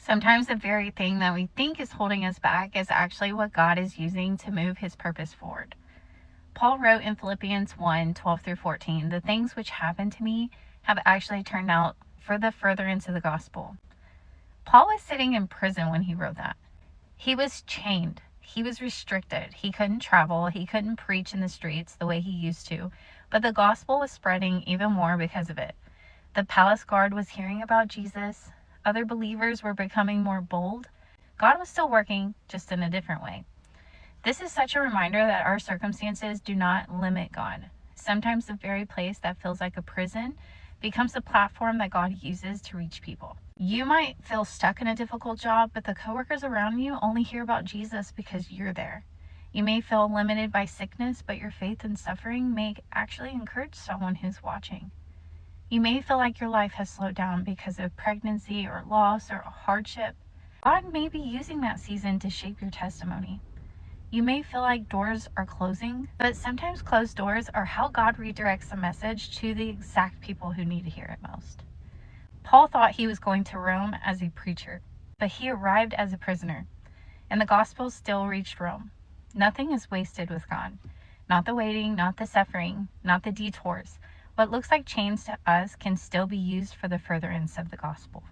Sometimes the very thing that we think is holding us back is actually what God is using to move his purpose forward. Paul wrote in Philippians 1:12-14, "The things which happened to me have actually turned out for the furtherance of the gospel." Paul was sitting in prison when he wrote that. He was chained. He was restricted. He couldn't travel. He couldn't preach in the streets the way he used to. But the gospel was spreading even more because of it. The palace guard was hearing about Jesus. Other believers were becoming more bold. God was still working, just in a different way. This is such a reminder that our circumstances do not limit God. Sometimes the very place that feels like a prison becomes a platform that God uses to reach people. You might feel stuck in a difficult job, but the coworkers around you only hear about Jesus because you're there. You may feel limited by sickness, but your faith in suffering may actually encourage someone who's watching. You may feel like your life has slowed down because of pregnancy or loss or hardship. God may be using that season to shape your testimony. You may feel like doors are closing, but sometimes closed doors are how God redirects the message to the exact people who need to hear it most. Paul thought he was going to Rome as a preacher, but he arrived as a prisoner, and the gospel still reached Rome. Nothing is wasted with God. Not the waiting, not the suffering, not the detours. What looks like chains to us can still be used for the furtherance of the gospel.